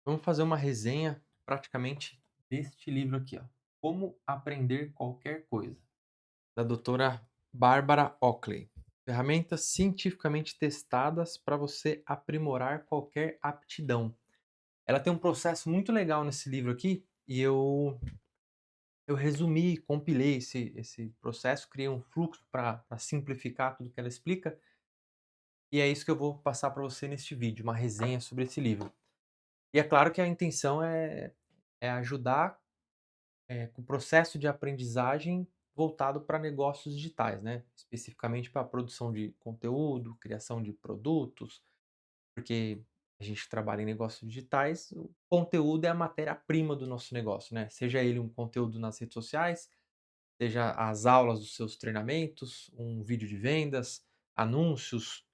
Vamos fazer uma resenha praticamente deste livro aqui, ó. Como Aprender Qualquer Coisa, da doutora Barbara Oakley. Ferramentas cientificamente testadas para você aprimorar qualquer aptidão. Ela tem um processo muito legal nesse livro aqui e eu resumi, compilei esse processo, criei um fluxo para simplificar tudo que ela explica e é isso que eu vou passar para você neste vídeo, uma resenha sobre esse livro. E é claro que a intenção é ajudar com o processo de aprendizagem voltado para negócios digitais, né? Especificamente para a produção de conteúdo, criação de produtos, porque a gente trabalha em negócios digitais, o conteúdo é a matéria-prima do nosso negócio, né? Seja ele um conteúdo nas redes sociais, seja as aulas dos seus treinamentos, um vídeo de vendas, anúncios,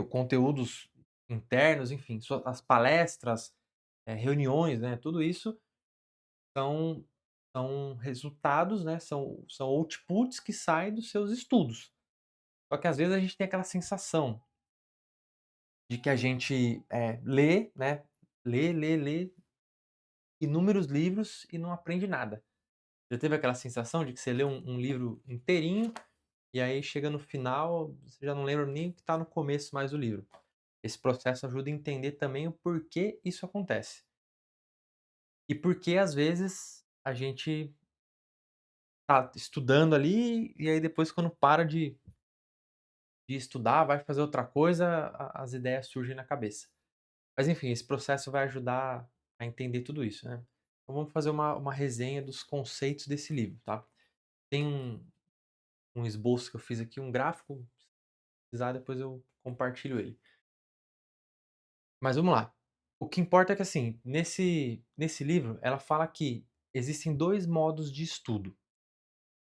conteúdos internos, enfim, as palestras, reuniões, né? Tudo isso são são resultados, né, são outputs que saem dos seus estudos. Só que às vezes a gente tem aquela sensação de que a gente, lê, né, lê inúmeros livros e não aprende nada. Já teve aquela sensação de que você lê um livro inteirinho, e aí chega no final, você já não lembra nem o que está no começo mais do livro. Esse processo ajuda a entender também o porquê isso acontece. E por que às vezes a gente tá estudando ali, e aí depois quando para de estudar, vai fazer outra coisa, as ideias surgem na cabeça. Mas enfim, esse processo vai ajudar a entender tudo isso, né. Então vamos fazer uma resenha dos conceitos desse livro, tá. Tem um esboço que eu fiz aqui, um gráfico, se precisar depois eu compartilho ele. Mas vamos lá. O que importa é que, assim, nesse livro, ela fala que existem 2 modos de estudo.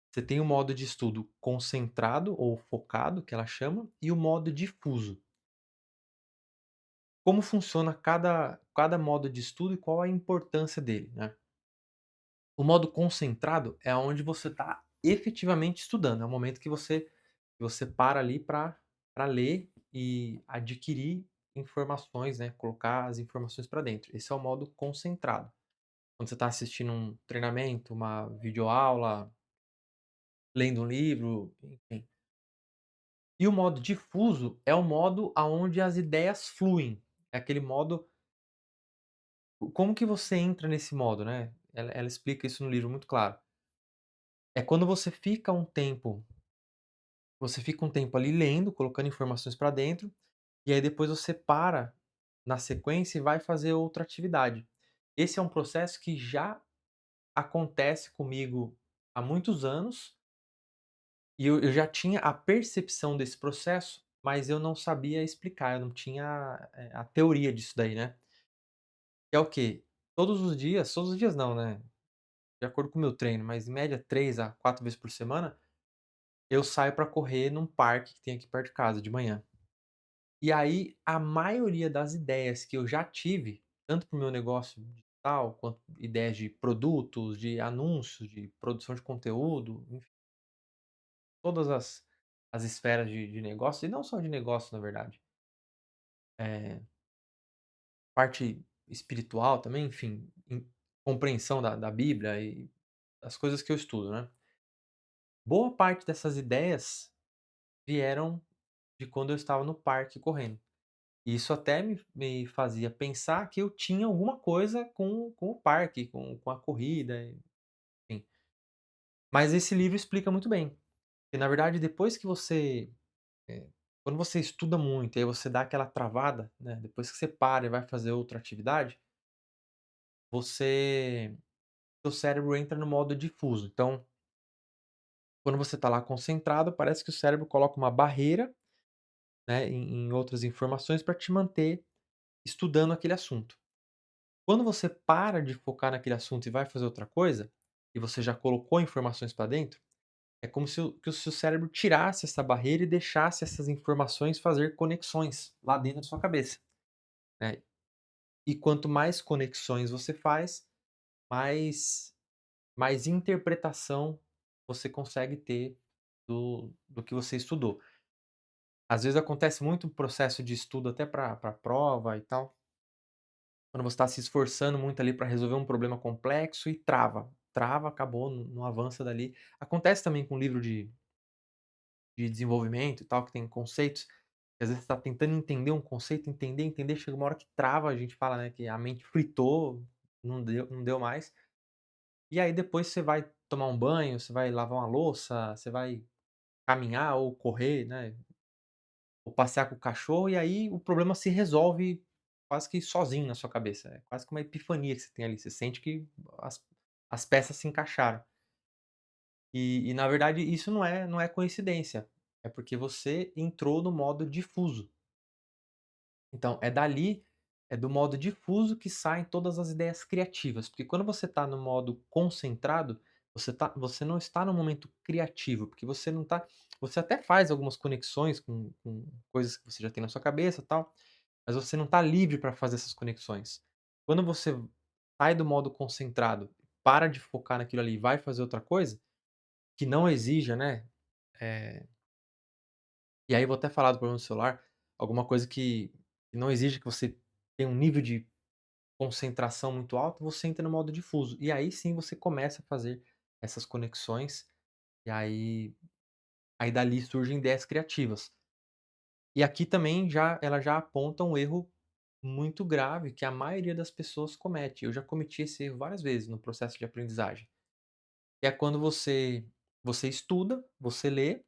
Você tem o modo de estudo concentrado ou focado, que ela chama, e o modo difuso. Como funciona cada modo de estudo e qual a importância dele, né. O modo concentrado é onde você está efetivamente estudando, é o momento que você para ali para ler e adquirir informações, né, colocar as informações para dentro. Esse é o modo concentrado. Quando você está assistindo um treinamento, uma videoaula, lendo um livro, enfim. E o modo difuso é o modo aonde as ideias fluem, é aquele modo. Como que você entra nesse modo, né? Ela explica isso no livro muito claro. É quando você fica um tempo ali lendo, colocando informações para dentro, e aí depois você para na sequência e vai fazer outra atividade. Esse é um processo que já acontece comigo há muitos anos, e eu já tinha a percepção desse processo, mas eu não sabia explicar, eu não tinha, a teoria disso daí, né. Que é o quê? Todos os dias não, né, de acordo com o meu treino, mas em média 3 a 4 vezes por semana, eu saio para correr num parque que tem aqui perto de casa, de manhã. E aí, a maioria das ideias que eu já tive, tanto para o meu negócio digital, quanto ideias de produtos, de anúncios, de produção de conteúdo, enfim, todas as esferas de negócio, e não só de negócio, na verdade. Eh, Parte espiritual também, enfim, compreensão da Bíblia e das coisas que eu estudo, né. Boa parte dessas ideias vieram de quando eu estava no parque correndo. E isso até me fazia pensar que eu tinha alguma coisa com o parque, com a corrida, enfim. Mas esse livro explica muito bem, que na verdade depois que eh, quando você estuda muito e aí você dá aquela travada, né, depois que você para e vai fazer outra atividade, você seu cérebro entra no modo difuso. Então, quando você está lá concentrado, parece que o cérebro coloca uma barreira, né, em outras informações para te manter estudando aquele assunto. Quando você para de focar naquele assunto e vai fazer outra coisa, e você já colocou informações para dentro, é como se o seu cérebro tirasse essa barreira e deixasse essas informações fazer conexões lá dentro da sua cabeça, né. E quanto mais conexões você faz, mais interpretação você consegue ter do que você estudou. Às vezes acontece muito processo de estudo até para prova e tal, Quando você está se esforçando muito ali para resolver um problema complexo e trava. Trava, acabou, não avança dali. Acontece também com livro de desenvolvimento e tal, que tem conceitos, que às vezes você tá tentando entender um conceito, entender, chega uma hora que trava, a gente fala, né, que a mente fritou, não deu mais. E aí depois você vai tomar um banho, você vai lavar uma louça, você vai caminhar ou correr, né, ou passear com o cachorro, e aí o problema se resolve quase que sozinho na sua cabeça. É quase que uma epifania que você tem ali, você sente que as as peças se encaixaram. E na verdade isso não é coincidência, é porque você entrou no modo difuso. Então é dali, é do modo difuso que saem todas as ideias criativas, porque quando você está no modo concentrado, você não está no momento criativo, porque você até faz algumas conexões com coisas que você já tem na sua cabeça, tal, mas você não está livre para fazer essas conexões. Quando você sai do modo concentrado, para de focar naquilo ali e vai fazer outra coisa, que não exija, né, eh, e aí eu vou até falar do problema do celular, alguma coisa que não exige que você tenha um nível de concentração muito alto, você entra no modo difuso. E aí sim você começa a fazer essas conexões, e aí dali surgem ideias criativas. E aqui também ela já aponta um erro muito grave que a maioria das pessoas comete. Eu já cometi esse erro várias vezes no processo de aprendizagem. Que é quando você estuda, você lê,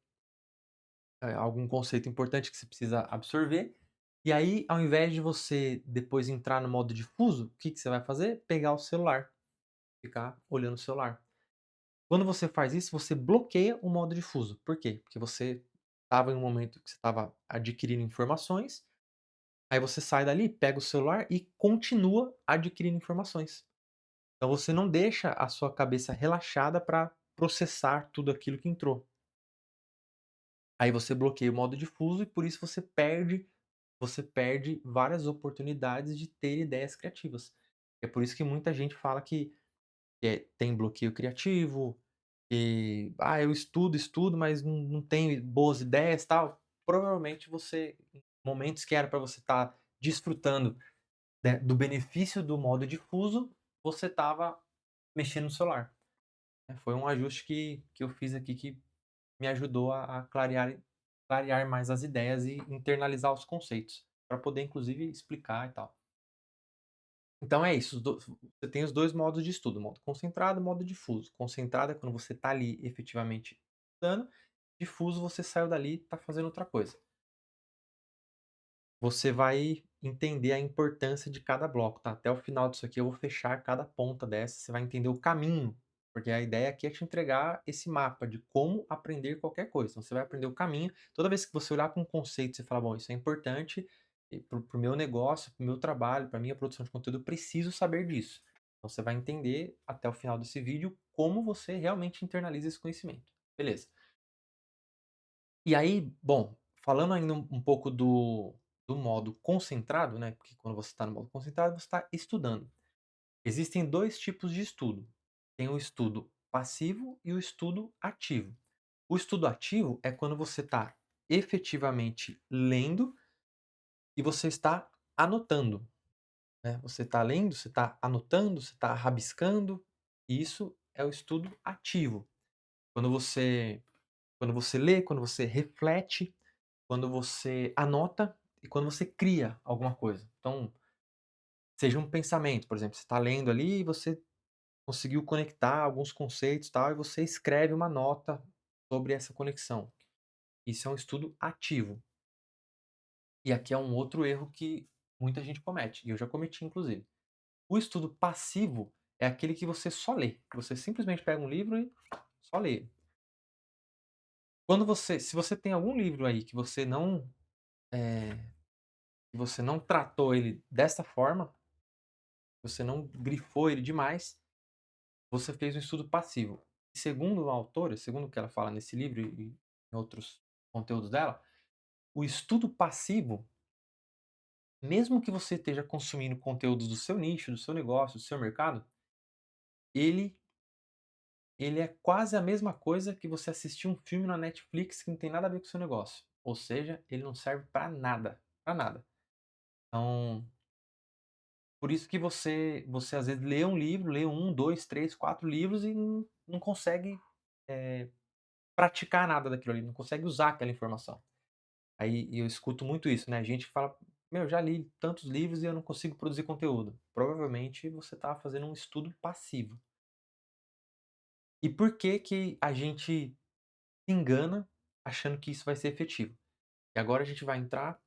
algum conceito importante que você precisa absorver, e aí ao invés de você depois entrar no modo difuso, o que que você vai fazer? Pegar o celular, ficar olhando o celular. Quando você faz isso, você bloqueia o modo difuso. Por quê? Porque você estava em um momento que você estava adquirindo informações, aí você sai dali, pega o celular e continua adquirindo informações. Então você não deixa a sua cabeça relaxada para processar tudo aquilo que entrou. Aí você bloqueia o modo difuso e por isso você perde várias oportunidades de ter ideias criativas. É por isso que muita gente fala que tem bloqueio criativo, que eu estudo, mas não tenho boas ideias, tal. Provavelmente você, em momentos que era para você estar desfrutando, né, do benefício do modo difuso, você estava mexendo no celular, né. Foi um ajuste que eu fiz aqui que me ajudou a clarear mais as ideias e internalizar os conceitos, para poder inclusive explicar e tal. Então é isso, você tem os 2 modos de estudo, modo concentrado e modo difuso. Concentrado é quando você está ali efetivamente estudando, difuso você saiu dali e está fazendo outra coisa. Você vai entender a importância de cada bloco, tá? Até o final disso aqui eu vou fechar cada ponta dessa, você vai entender o caminho, porque a ideia aqui é te entregar esse mapa de como aprender qualquer coisa. Então você vai aprender o caminho, toda vez que você olhar para um conceito, você fala: "Bom, isso é importante para o meu negócio, para o meu trabalho, para minha produção de conteúdo, eu preciso saber disso". Então você vai entender até o final desse vídeo como você realmente internaliza esse conhecimento. Beleza. E aí, bom, falando ainda um pouco do modo concentrado, né, porque quando você está no modo concentrado, você está estudando. Existem 2 tipos de estudo. Tem o estudo passivo e o estudo ativo. O estudo ativo é quando você está efetivamente lendo e você está anotando, né. Você está lendo, você está anotando, você está rabiscando, e isso é o estudo ativo. Quando você quando você lê, quando você reflete, quando você anota e quando você cria alguma coisa. Então, seja um pensamento, por exemplo, você está lendo ali e você conseguiu conectar alguns conceitos, tal, e você escreve uma nota sobre essa conexão. Isso é um estudo ativo. E aqui é um outro erro que muita gente comete, e eu já cometi inclusive. O estudo passivo é aquele que você só lê, você simplesmente pega um livro e só lê. Se você tem algum livro aí eh, que você não tratou ele dessa forma, você não grifou ele demais, você fez um estudo passivo. E segundo a autora, segundo o que ela fala nesse livro e em outros conteúdos dela, o estudo passivo, mesmo que você esteja consumindo conteúdos do seu nicho, do seu negócio, do seu mercado, ele ele é quase a mesma coisa que você assistir um filme na Netflix que não tem nada a ver com o seu negócio. Ou seja, ele não serve para nada, para nada. Então, Por isso que você às vezes lê um livro, lê um, 2, 3, 4 livros e não consegue, eh, praticar nada daquilo ali, não consegue usar aquela informação. Aí eu escuto muito isso, né, gente que fala: "Meu, já li tantos livros e eu não consigo produzir conteúdo". Provavelmente você está fazendo um estudo passivo. E por que que a gente se engana achando que isso vai ser efetivo? E agora a gente vai entrar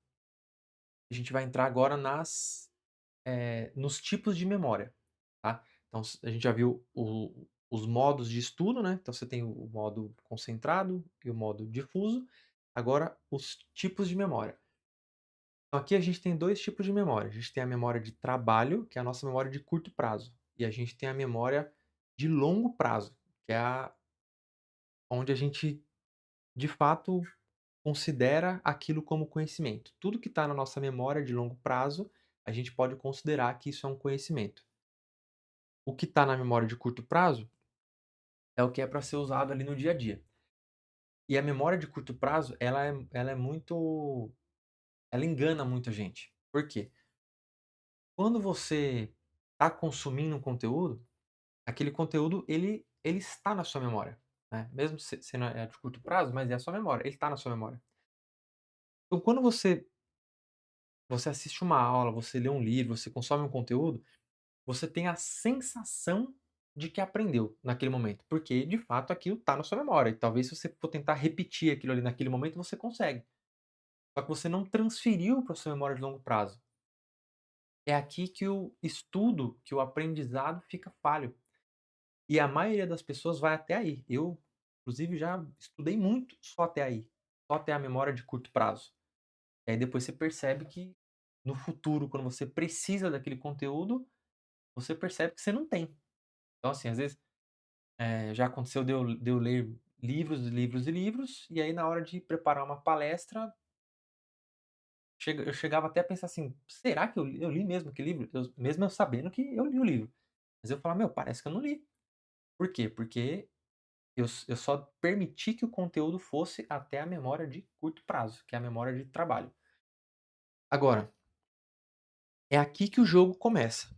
agora nos tipos de memória, tá. Então a gente já viu os modos de estudo, né, então você tem o modo concentrado e o modo difuso, agora os tipos de memória. Então aqui a gente tem 2 tipos de memória, a gente tem a memória de trabalho, que é a nossa memória de curto prazo, e a gente tem a memória de longo prazo, que é a onde a gente, de fato, considera aquilo como conhecimento. Tudo que está na nossa memória de longo prazo, a gente pode considerar que isso é um conhecimento. O que está na memória de curto prazo é o que é para ser usado ali no dia a dia. E a memória de curto prazo, ela é muito, ela engana muita gente. Por quê? Quando você está consumindo um conteúdo, aquele conteúdo ele está na sua memória, né? Mesmo sendo de curto prazo, mas é a sua memória, ele está na sua memória. Então quando você assiste uma aula, você lê um livro, você consome um conteúdo, você tem a sensação de que aprendeu naquele momento, porque de fato aquilo está na sua memória e talvez se você for tentar repetir aquilo ali naquele momento, você consegue. Só que você não transferiu para sua memória de longo prazo. É aqui que o estudo, que o aprendizado fica falho. E a maioria das pessoas vai até aí. Eu, inclusive, já estudei muito só até aí, só até a memória de curto prazo. E aí depois você percebe que no futuro, quando você precisa daquele conteúdo, você percebe que você não tem. Então, assim, às vezes, já aconteceu de eu ler livros, livros e livros, e aí na hora de preparar uma palestra, eu chegava até a pensar assim: "Será que eu li mesmo aquele livro?" Mesmo eu sabendo que eu li o livro. Mas eu falava: "Meu, parece que eu não li". Por quê? Porque eu só permiti que o conteúdo fosse até a memória de curto prazo, que é a memória de trabalho. Agora, é aqui que o jogo começa,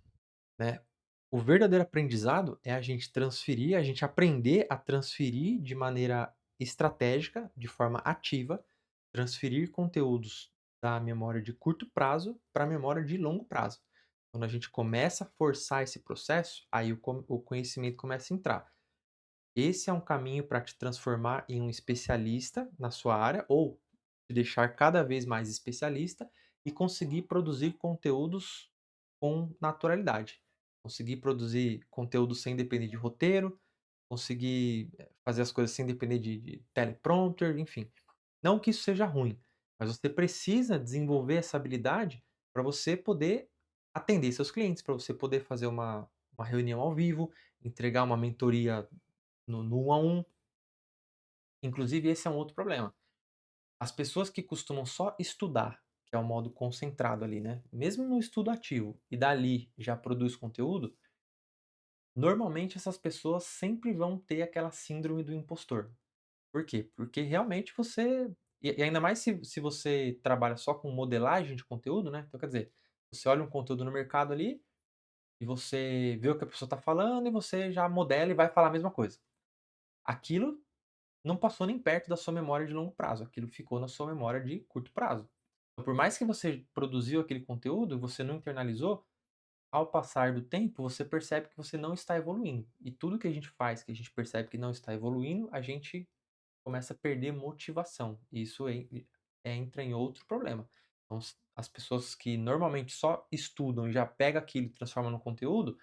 né. O verdadeiro aprendizado é a gente aprender a transferir de maneira estratégica, de forma ativa, transferir conteúdos da memória de curto prazo para a memória de longo prazo. Quando a gente começa a forçar esse processo, aí o conhecimento começa a entrar. Esse é um caminho para te transformar em um especialista na sua área ou te deixar cada vez mais especialista e conseguir produzir conteúdos com naturalidade. Conseguir produzir conteúdo sem depender de roteiro, conseguir fazer as coisas sem depender de teleprompter, enfim. Não que isso seja ruim, mas você precisa desenvolver essa habilidade para você poder atender seus clientes, para você poder fazer uma reunião ao vivo, entregar uma mentoria no 1 a 1. Inclusive esse é um outro problema. As pessoas que costumam só estudar, que é o modo concentrado ali, né, mesmo no estudo ativo, e dali já produz conteúdo, normalmente essas pessoas sempre vão ter aquela síndrome do impostor. Por quê? Porque realmente você e ainda mais se você trabalha só com modelagem de conteúdo, né, então quer dizer, você olha um conteúdo no mercado ali, e você vê o que a pessoa está falando e você já modela e vai falar a mesma coisa. Aquilo não passou nem perto da sua memória de longo prazo, aquilo ficou na sua memória de curto prazo. Então, por mais que você produziu aquele conteúdo, você não internalizou, ao passar do tempo, você percebe que você não está evoluindo. E tudo que a gente faz, que a gente percebe que não está evoluindo, a gente começa a perder motivação. E isso entra em outro problema. Então, as pessoas que normalmente só estudam e já pega aquilo e transforma no conteúdo,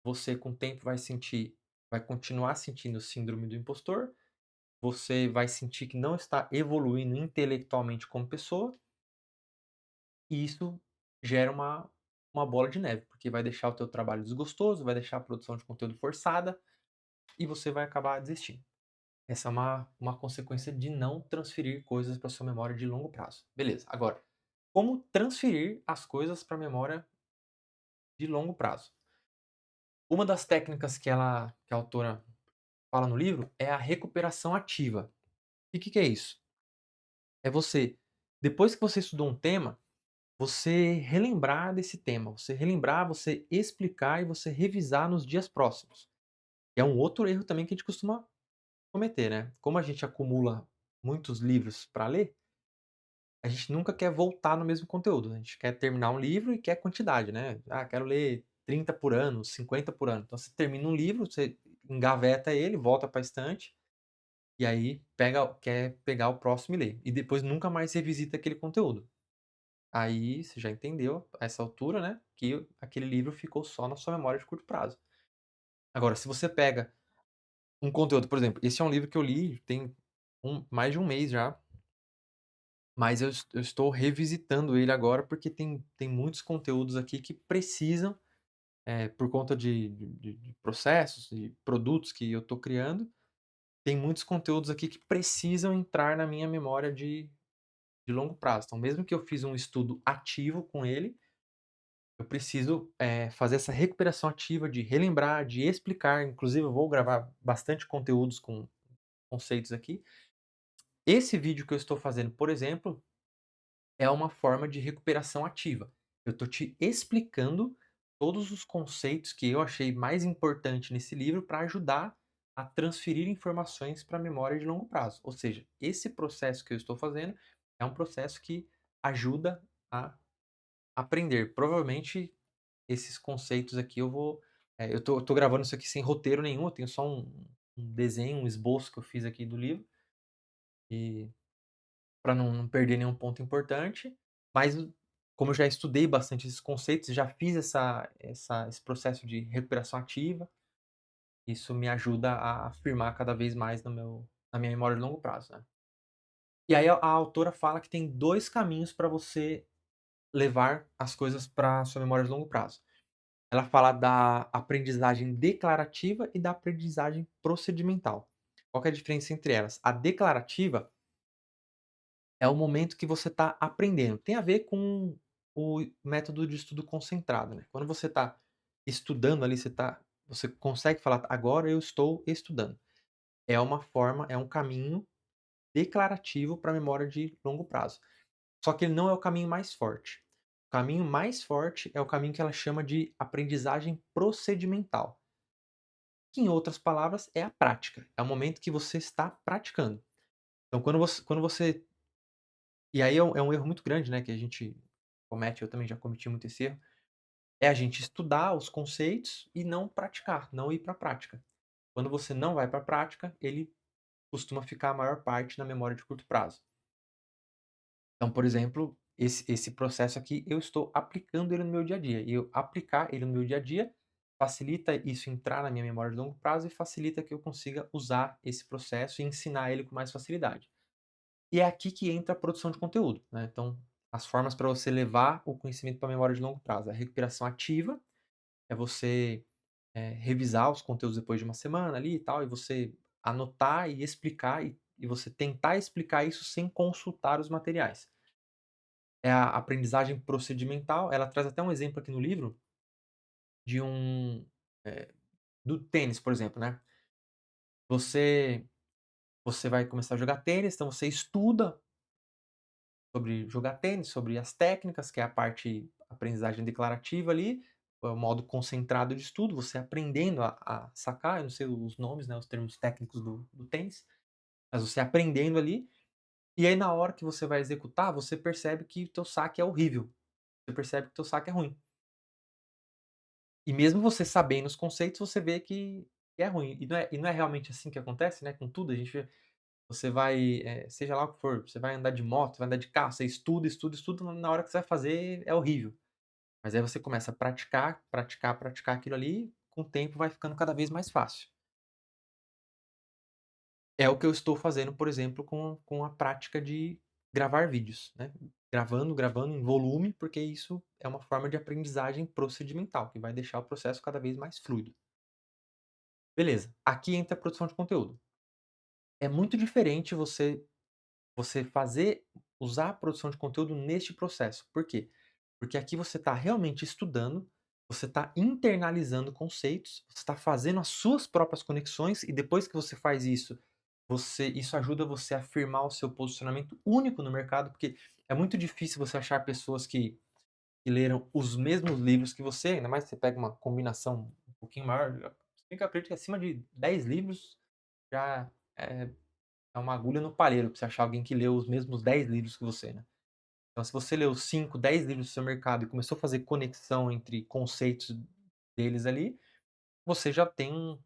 você com o tempo vai continuar sentindo síndrome do impostor, você vai sentir que não está evoluindo intelectualmente como pessoa, e isso gera uma bola de neve, porque vai deixar o teu trabalho desgostoso, vai deixar a produção de conteúdo forçada, e você vai acabar desistindo. Essa é uma consequência de não transferir coisas para sua memória de longo prazo. Beleza, agora, como transferir as coisas para a memória de longo prazo? Uma das técnicas que a autora fala no livro é a recuperação ativa. E o que que é isso? É você, depois que você estudou um tema, você relembrar desse tema, você relembrar, você explicar e você revisar nos dias próximos. É um outro erro também que a gente costuma cometer, né. Como a gente acumula muitos livros para ler, a gente nunca quer voltar no mesmo conteúdo, a gente quer terminar um livro e quer quantidade, né. "Ah, quero ler 30 por ano, 50 por ano". Então você termina um livro, você engaveta ele, volta para a estante, e aí quer pegar o próximo e ler. E depois nunca mais revisita aquele conteúdo. Aí você já entendeu, a essa altura, né, que aquele livro ficou só na sua memória de curto prazo. Agora, se você pega um conteúdo, por exemplo, esse é um livro que eu li tem mais de um mês já, mas eu estou revisitando ele agora, porque tem muitos conteúdos aqui que precisam, por conta de processos e produtos que eu estou criando, tem muitos conteúdos aqui que precisam entrar na minha memória de longo prazo. Então mesmo que eu fiz um estudo ativo com ele, eu preciso, fazer essa recuperação ativa de relembrar, de explicar, inclusive eu vou gravar bastante conteúdos com conceitos aqui. Esse vídeo que eu estou fazendo, por exemplo, é uma forma de recuperação ativa. Eu estou te explicando todos os conceitos que eu achei mais importante nesse livro para ajudar a transferir informações para a memória de longo prazo. Ou seja, esse processo que eu estou fazendo é um processo que ajuda a aprender. Provavelmente esses conceitos aqui eu tô gravando isso aqui sem roteiro nenhum, eu tenho só um desenho, um esboço que eu fiz aqui do livro, e para não perder nenhum ponto importante, mas como eu já estudei bastante esses conceitos, já fiz esse processo de recuperação ativa, isso me ajuda a afirmar cada vez mais na minha memória de longo prazo, né. E aí a autora fala que tem 2 caminhos para você levar as coisas para sua memória de longo prazo. Ela fala da aprendizagem declarativa e da aprendizagem procedimental. Qual que é a diferença entre elas? A declarativa é o momento que você está aprendendo. Tem a ver com o método de estudo concentrado, né. Quando você está estudando ali, você consegue falar: "Agora eu estou estudando". É um caminho declarativo para a memória de longo prazo. Só que ele não é o caminho mais forte. O caminho mais forte é o caminho que ela chama de aprendizagem procedimental, que em outras palavras é a prática, é o momento que você está praticando. Então quando você e aí é um erro muito grande, né, que a gente comete, eu também já cometi muito esse erro, é a gente estudar os conceitos e não praticar, não ir para a prática. Quando você não vai para a prática, ele costuma ficar a maior parte na memória de curto prazo. Então, por exemplo, esse processo aqui, eu estou aplicando ele no meu dia a dia, e eu aplicar ele no meu dia a dia, facilita isso entrar na minha memória de longo prazo e facilita que eu consiga usar esse processo e ensinar ele com mais facilidade. E é aqui que entra a produção de conteúdo, né. Então, as formas para você levar o conhecimento para a memória de longo prazo, a recuperação ativa, é você, revisar os conteúdos depois de uma semana ali e tal, e você anotar e explicar e você tentar explicar isso sem consultar os materiais. É a aprendizagem procedimental, ela traz até um exemplo aqui no livro de eh, do tênis, por exemplo, né. Você você vai começar a jogar tênis, então você estuda sobre jogar tênis, sobre as técnicas, que é a parte aprendizagem declarativa ali, é o modo concentrado de estudo, você aprendendo a sacar, eu não sei os nomes, né, os termos técnicos do tênis, mas você aprendendo ali, e aí na hora que você vai executar, você percebe que o teu saque é horrível, você percebe que o teu saque é ruim. E mesmo você sabendo os conceitos, você vê que é ruim. E não é realmente assim que acontece, né, com tudo, a gente você vai, seja lá o que for, você vai andar de moto, vai andar de carro, você estuda, estuda, estuda, na hora que você vai fazer é horrível. Mas aí você começa a praticar, praticar, praticar aquilo ali, com o tempo vai ficando cada vez mais fácil. É o que eu estou fazendo, por exemplo, com a prática de gravar vídeos, né. Gravando, gravando em volume, porque isso é uma forma de aprendizagem procedimental, que vai deixar o processo cada vez mais fluido. Beleza, aqui entra a produção de conteúdo. É muito diferente você usar a produção de conteúdo neste processo. Por quê? Porque aqui você está realmente estudando, você está internalizando conceitos, você está fazendo as suas próprias conexões e depois que você faz isso, isso ajuda você a afirmar o seu posicionamento único no mercado, porque é muito difícil você achar pessoas que que leram os mesmos livros que você, ainda mais se você pega uma combinação um pouquinho maior, se bem que eu acredito que acima de 10 livros já é uma agulha no palheiro pra você achar alguém que leu os mesmos 10 livros que você, né. Então se você leu 5, 10 livros do seu mercado e começou a fazer conexão entre conceitos deles ali, você já tem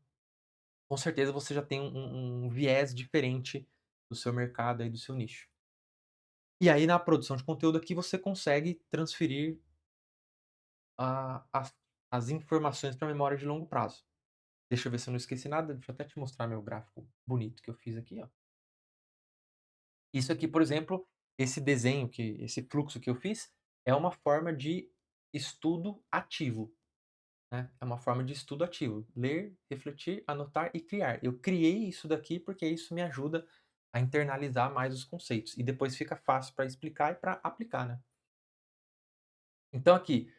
com certeza você já tem um viés diferente do seu mercado aí, do seu nicho. E aí na produção de conteúdo aqui você consegue transferir a as informações para memória de longo prazo. Deixa eu ver se eu não esqueci nada, deixa eu até te mostrar meu gráfico bonito que eu fiz aqui, ó. Isso aqui, por exemplo, esse fluxo que eu fiz, é uma forma de estudo ativo, né, é uma forma de estudo ativo. Ler, refletir, anotar e criar. Eu criei isso daqui, porque isso me ajuda a internalizar mais os conceitos, e depois fica fácil para explicar e para aplicar, né. Então aqui,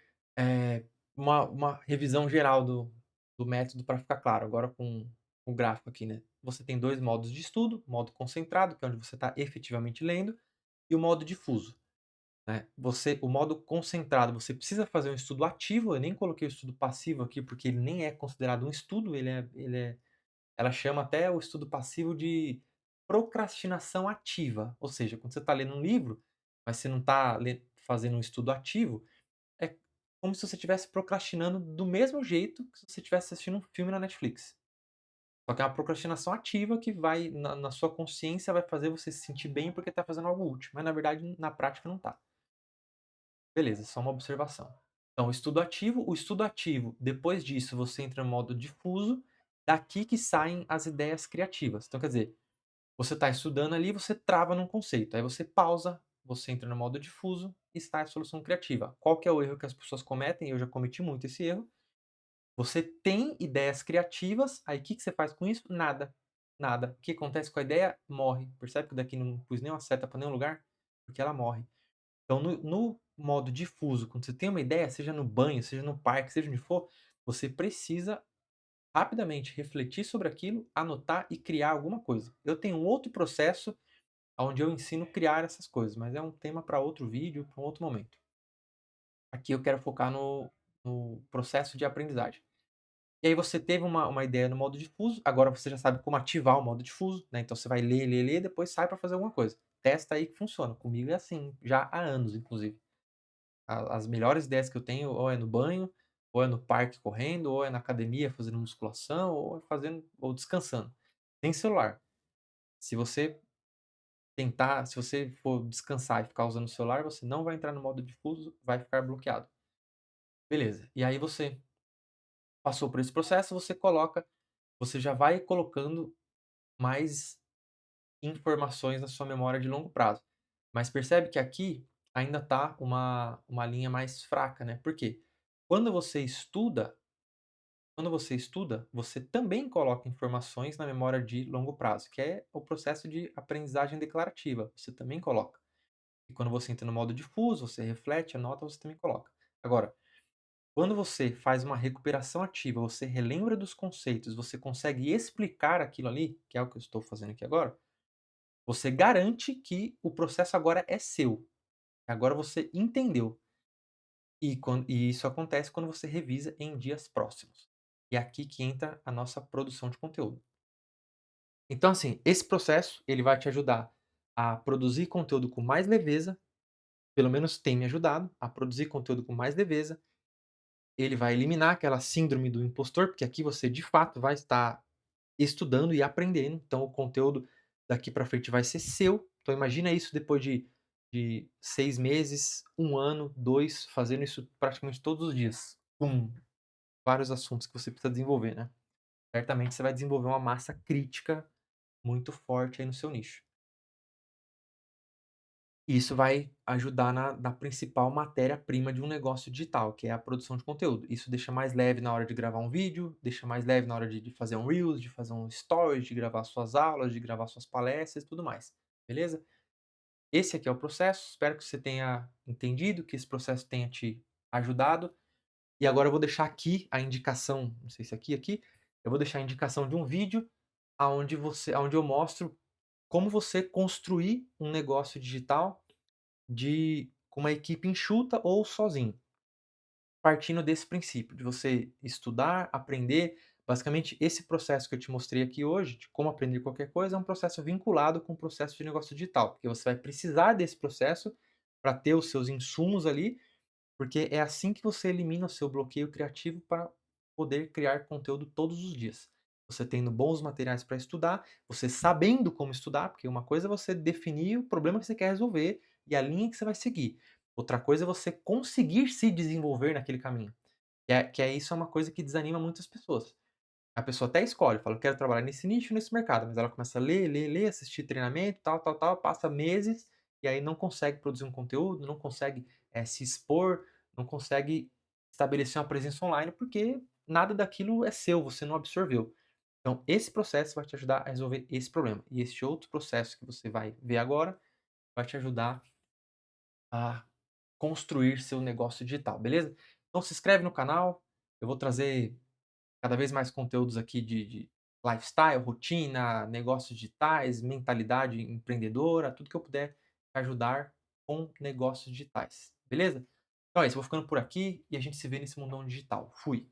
uma revisão geral do método para ficar claro, agora com o gráfico aqui, né. Você tem 2 modos de estudo, modo concentrado, que é onde você está efetivamente lendo, e o modo difuso, né. O modo concentrado, você precisa fazer um estudo ativo, eu nem coloquei o estudo passivo aqui, porque ele nem é considerado um estudo, ela chama até o estudo passivo de procrastinação ativa, ou seja, quando você está lendo um livro, mas você não está fazendo um estudo ativo, é como se você estivesse procrastinando do mesmo jeito que se você estivesse assistindo um filme na Netflix. Só que é uma procrastinação ativa que vai na sua consciência, vai fazer você se sentir bem porque está fazendo algo útil, mas na verdade na prática não está. Beleza, só uma observação. Então o estudo ativo, depois disso você entra no modo difuso, daqui que saem as ideias criativas. Então quer dizer, você está estudando ali, você trava num conceito, aí você pausa, você entra no modo difuso e sai a solução criativa. Qual que é o erro que as pessoas cometem? Eu já cometi muito esse erro. Você tem ideias criativas, aí o que que você faz com isso? Nada, nada. O que acontece com a ideia? Morre. Percebe que daqui não pus nenhuma seta para nenhum lugar? Porque ela morre. Então no modo difuso, quando você tem uma ideia, seja no banho, seja no parque, seja onde for, você precisa rapidamente refletir sobre aquilo, anotar e criar alguma coisa. Eu tenho um outro processo onde eu ensino a criar essas coisas, mas é um tema para outro vídeo, para um outro momento. Aqui eu quero focar no processo de aprendizagem. E aí você teve uma ideia no modo difuso, agora você já sabe como ativar o modo difuso, né, então você vai ler, ler, ler, depois sai para fazer alguma coisa. Testa aí que funciona, comigo é assim, já há anos inclusive. A as melhores ideias que eu tenho ou é no banho, ou é no parque correndo, ou é na academia fazendo musculação, ou é fazendo ou descansando. Sem celular. Se você se você for descansar e ficar usando o celular, você não vai entrar no modo difuso, vai ficar bloqueado. Beleza. E aí você passou por esse processo, você já vai colocando mais informações na sua memória de longo prazo. Mas percebe que aqui ainda está uma linha mais fraca, né? Por quê? Quando você estuda, você também coloca informações na memória de longo prazo, que é o processo de aprendizagem declarativa. Você também coloca. E quando você entra no modo difuso, você reflete, anota, você também coloca. Agora, quando você faz uma recuperação ativa, você relembra dos conceitos, você consegue explicar aquilo ali, que é o que eu estou fazendo aqui agora, você garante que o processo agora é seu. Agora você entendeu. E isso acontece quando você revisa em dias próximos. E é aqui que entra a nossa produção de conteúdo. Então, assim, esse processo ele vai te ajudar a produzir conteúdo com mais leveza, pelo menos tem me ajudado a produzir conteúdo com mais leveza. Ele vai eliminar aquela síndrome do impostor, porque aqui você de fato vai estar estudando e aprendendo, então o conteúdo daqui para frente vai ser seu. Então imagina isso depois de 6 meses, 1 ano, 2 fazendo isso praticamente todos os dias, com vários assuntos que você precisa desenvolver, né. Certamente você vai desenvolver uma massa crítica muito forte aí no seu nicho. E isso vai ajudar na principal matéria-prima de um negócio digital, que é a produção de conteúdo. Isso deixa mais leve na hora de gravar um vídeo, deixa mais leve na hora de fazer um reels, de fazer um stories, de gravar suas aulas, de gravar suas palestras e tudo mais, beleza? Esse aqui é o processo, espero que você tenha entendido, que esse processo tenha te ajudado. E agora eu vou deixar aqui a indicação, não sei se aqui, eu vou deixar a indicação de um vídeo aonde eu mostro como você construir um negócio digital com uma equipe enxuta ou sozinho. partindo desse princípio, de você estudar, aprender. Basicamente, esse processo que eu te mostrei aqui hoje, de como aprender qualquer coisa, é um processo vinculado com o processo de negócio digital, porque você vai precisar desse processo para ter os seus insumos ali, porque é assim que você elimina o seu bloqueio criativo para poder criar conteúdo todos os dias. Você tendo bons materiais para estudar, você sabendo como estudar, porque uma coisa é você definir o problema que você quer resolver e a linha que você vai seguir. Outra coisa é você conseguir se desenvolver naquele caminho. Que é isso é uma coisa que desanima muitas pessoas. A pessoa até escolhe, fala: "Eu quero trabalhar nesse nicho, nesse mercado", mas ela começa a ler, ler, ler, assistir treinamento, tal, tal, tal, passa meses, e aí não consegue produzir um conteúdo, não consegue, se expor, não consegue estabelecer uma presença online, porque nada daquilo é seu, você não absorveu. Então esse processo vai te ajudar a resolver esse problema. E esse outro processo que você vai ver agora, vai te ajudar a construir seu negócio digital, beleza? Então se inscreve no canal, eu vou trazer cada vez mais conteúdos aqui de lifestyle, rotina, negócios digitais, mentalidade empreendedora, tudo que eu puder te ajudar com negócios digitais, beleza? Então é isso, vou ficando por aqui e a gente se vê nesse mundão digital. Fui!